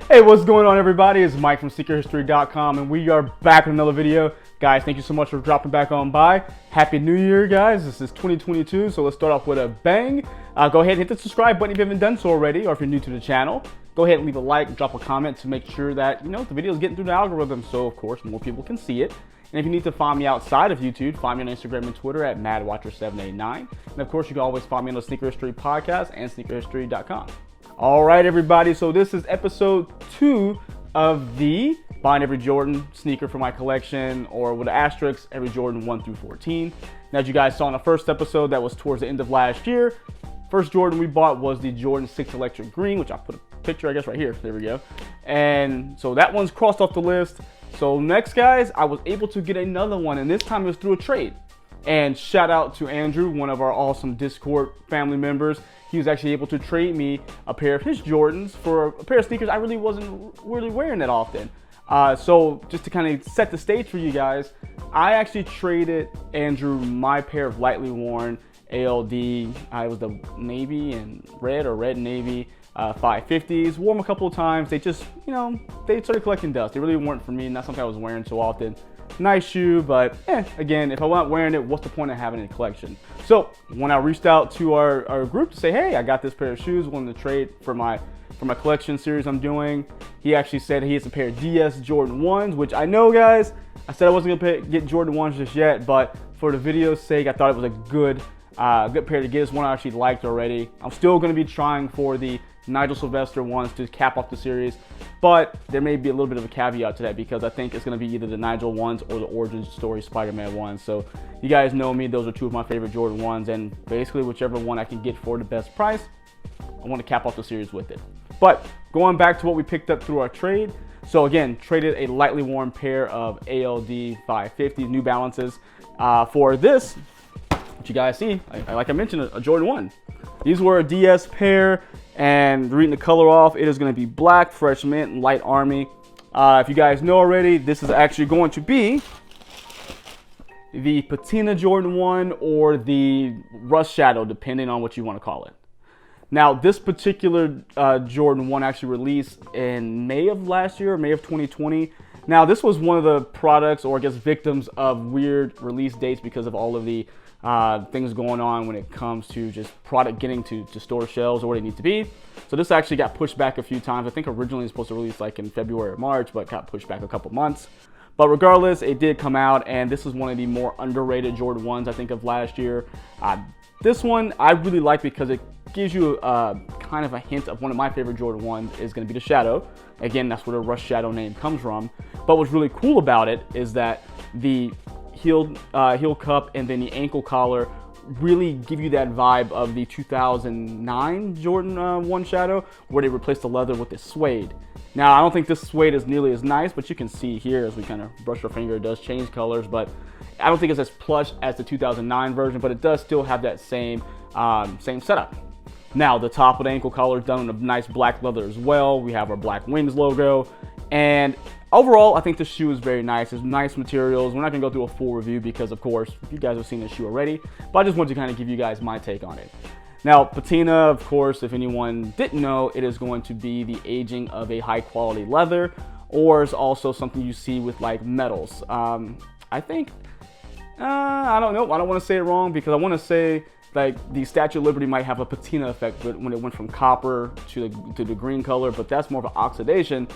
Hey, what's going on, everybody? It's Mike from sneakerhistory.com, and we are back with another video. Guys, thank you so much for dropping back on by. Happy New Year, guys. This is 2022, so let's start off with a bang. Go ahead and hit the subscribe button if you haven't done so already, or if you're new to the channel. Go ahead and leave a like, drop a comment to make sure that, the video is getting through the algorithm, so, of course, more people can see it. And if you need to find me outside of YouTube, find me on Instagram and Twitter at MadWatcher789. And, of course, you can always find me on the Sneaker History Podcast and sneakerhistory.com. All right, everybody, so this is episode 2 of the Buying Every Jordan sneaker for my collection, or with an asterisk, every Jordan 1 through 14. Now, as you guys saw in the first episode, that was towards the end of last year. First Jordan we bought was the Jordan 6 Electric Green, which I put a picture, I guess, right here. There we go. And so that one's crossed off the list. So next, guys, I was able to get another one, and this time it was through a trade. And shout out to Andrew, one of our awesome Discord family members. He was actually able to trade me a pair of his Jordans for a pair of sneakers I really wasn't wearing that often. So just to kind of set the stage for you guys, I actually traded Andrew my pair of lightly worn ALD. It was the navy and red, or red and navy 550s. Wore them a couple of times. They just, they started collecting dust. They really weren't for me, not something I was wearing so often. Nice shoe, but again, if I'm not wearing it, what's the point of having it in collection? So when I reached out to our group to say, hey, I got this pair of shoes, wanted to trade for my collection series I'm doing, he actually said he has a pair of DS Jordan 1s, which I know, guys, I said I wasn't gonna get Jordan 1s just yet, but for the video's sake, I thought it was a good pair to get. It's one I actually liked already. I'm still gonna be trying for the Nigel Sylvester ones to cap off the series, but there may be a little bit of a caveat to that because I think it's going to be either the Nigel ones or the Origin Story Spider-Man ones. So you guys know me, those are two of my favorite Jordan ones, and basically whichever one I can get for the best price, I want to cap off the series with it. But going back to what we picked up through our trade, so again, traded a lightly worn pair of ALD 550 New Balances for this, what you guys see, like I mentioned, a Jordan 1. These were a DS pair, and reading the color off, it is going to be black, fresh mint, and light army. If you guys know already, this is actually going to be the Patina Jordan 1 or the Rust Shadow, depending on what you want to call it. Now, this particular Jordan 1 actually released in May of last year, May of 2020. Now, this was one of the products, or I guess victims of weird release dates because of all of the things going on when it comes to just product getting to store shelves or where they need to be. So this actually got pushed back a few times. I think originally it was supposed to release like in February or March, but got pushed back a couple months. But regardless, it did come out, and this is one of the more underrated Jordan 1s I think of last year. This one I really like because it gives you kind of a hint of one of my favorite Jordan 1s is going to be the Shadow. Again, that's where the Rust Shadow name comes from. But what's really cool about it is that the heel cup and then the ankle collar really give you that vibe of the 2009 Jordan 1 Shadow, where they replaced the leather with this suede. Now, I don't think this suede is nearly as nice, but you can see here as we kind of brush our finger, it does change colors, but I don't think it's as plush as the 2009 version, but it does still have that same setup. Now, the top of the ankle collar is done in a nice black leather as well. We have our Black Wings logo, and overall, I think the shoe is very nice. There's nice materials. We're not going to go through a full review because, of course, you guys have seen this shoe already, but I just wanted to kind of give you guys my take on it. Now, patina, of course, if anyone didn't know, it is going to be the aging of a high-quality leather, or it's also something you see with, like, metals. I think, I don't know. I don't want to say it wrong because I want to say, like, the Statue of Liberty might have a patina effect when it went from copper to the green color, but that's more of an oxidation.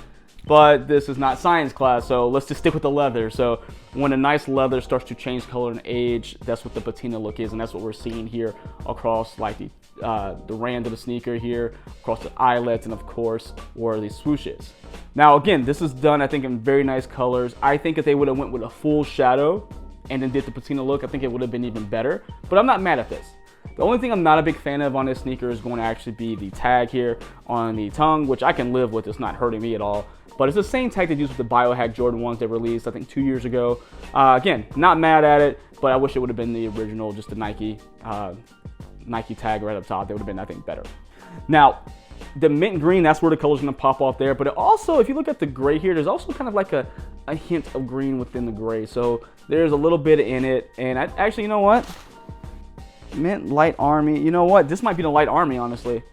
But this is not science class, so let's just stick with the leather. So when a nice leather starts to change color and age, that's what the patina look is, and that's what we're seeing here across like the rand of the sneaker here, across the eyelets, and of course where the swoosh is. Now again, this is done I think in very nice colors. I think if they would have went with a full shadow and then did the patina look, I think it would have been even better. But I'm not mad at this. The only thing I'm not a big fan of on this sneaker is going to actually be the tag here on the tongue, which I can live with. It's not hurting me at all. But it's the same tag they used with the Biohack Jordan 1s they released, I think, 2 years ago. Again, not mad at it, but I wish it would have been the original, just the Nike tag right up top. They would have been, I think, better. Now, the mint green, that's where the color's going to pop off there. But it also, if you look at the gray here, there's also kind of like a hint of green within the gray. So there's a little bit in it. And actually, you know what? Mint Light Army. You know what? This might be the Light Army, honestly.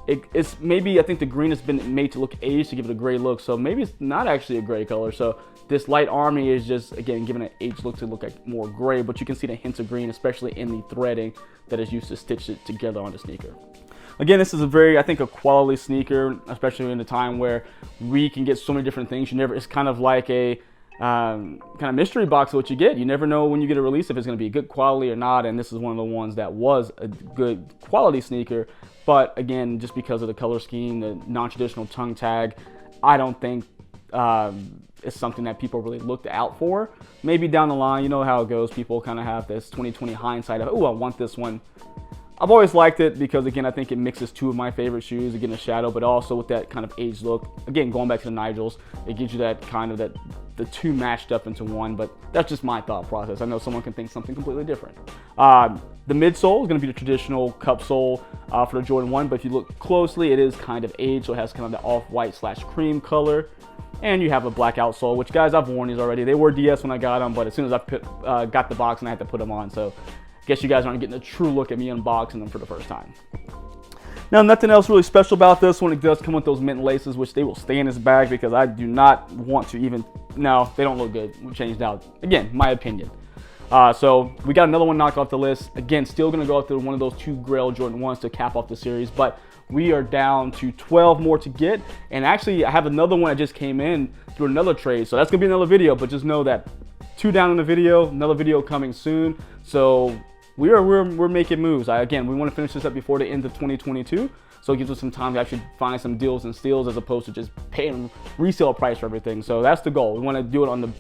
it's maybe, I think the green has been made to look aged to give it a gray look, so maybe it's not actually a gray color. So this light army is just, again, giving an aged look to look like more gray, but you can see the hints of green, especially in the threading that is used to stitch it together on the sneaker. Again, this is a very, I think, a quality sneaker, especially in a time where we can get so many different things. It's kind of like a kind of mystery box of what you get. You never know when you get a release if it's going to be good quality or not, and this is one of the ones that was a good quality sneaker. But again, just because of the color scheme, the non-traditional tongue tag, I don't think it's something that people really looked out for. Maybe down the line, you know how it goes. People kind of have this 2020 hindsight of, oh, I want this one. I've always liked it because, again, I think it mixes two of my favorite shoes, again, the Shadow, but also with that kind of aged look. Again, going back to the Nigels, it gives you that kind of the two matched up into one, but that's just my thought process. I know someone can think something completely different. The midsole is going to be the traditional cup sole for the Jordan 1, but if you look closely, it is kind of aged, so it has kind of the off-white / cream color. And you have a black outsole, which, guys, I've worn these already. They were DS when I got them, but as soon as I got the box, and I had to put them on, so I guess you guys aren't getting a true look at me unboxing them for the first time. Now, nothing else really special about this one. It does come with those mint laces, which they will stay in this bag because I do not want to even, no, they don't look good. We changed out. Again, my opinion. So we got another one knocked off the list. Again, still going to go after one of those 2 Grail Jordan 1s to cap off the series, but we are down to 12 more to get. And actually, I have another one that just came in through another trade, so that's going to be another video, but just know that 2 down in the video, another video coming soon. So we're making moves. Again, we want to finish this up before the end of 2022, so it gives us some time to actually find some deals and steals as opposed to just paying resale price for everything. So that's the goal. We want to do it on the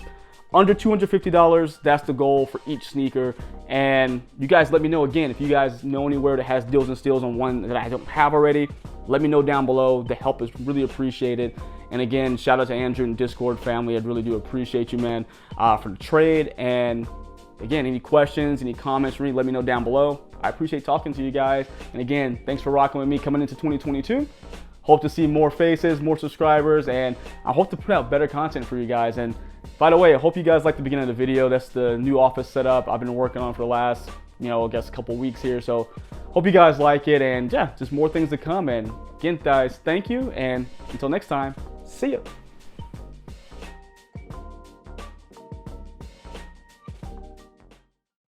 under $250. That's the goal for each sneaker. And you guys let me know, again, if you guys know anywhere that has deals and steals on one that I don't have already, let me know down below. The help is really appreciated. And again, shout out to Andrew and Discord family. I really do appreciate you, man, for the trade. And again, any questions, any comments, really let me know down below. I appreciate talking to you guys. And again, thanks for rocking with me coming into 2022. Hope to see more faces, more subscribers, and I hope to put out better content for you guys. And by the way, I hope you guys liked the beginning of the video. That's the new office setup I've been working on for the last, I guess a couple weeks here. So hope you guys like it, and yeah, just more things to come. And again, guys, thank you, and until next time, see ya.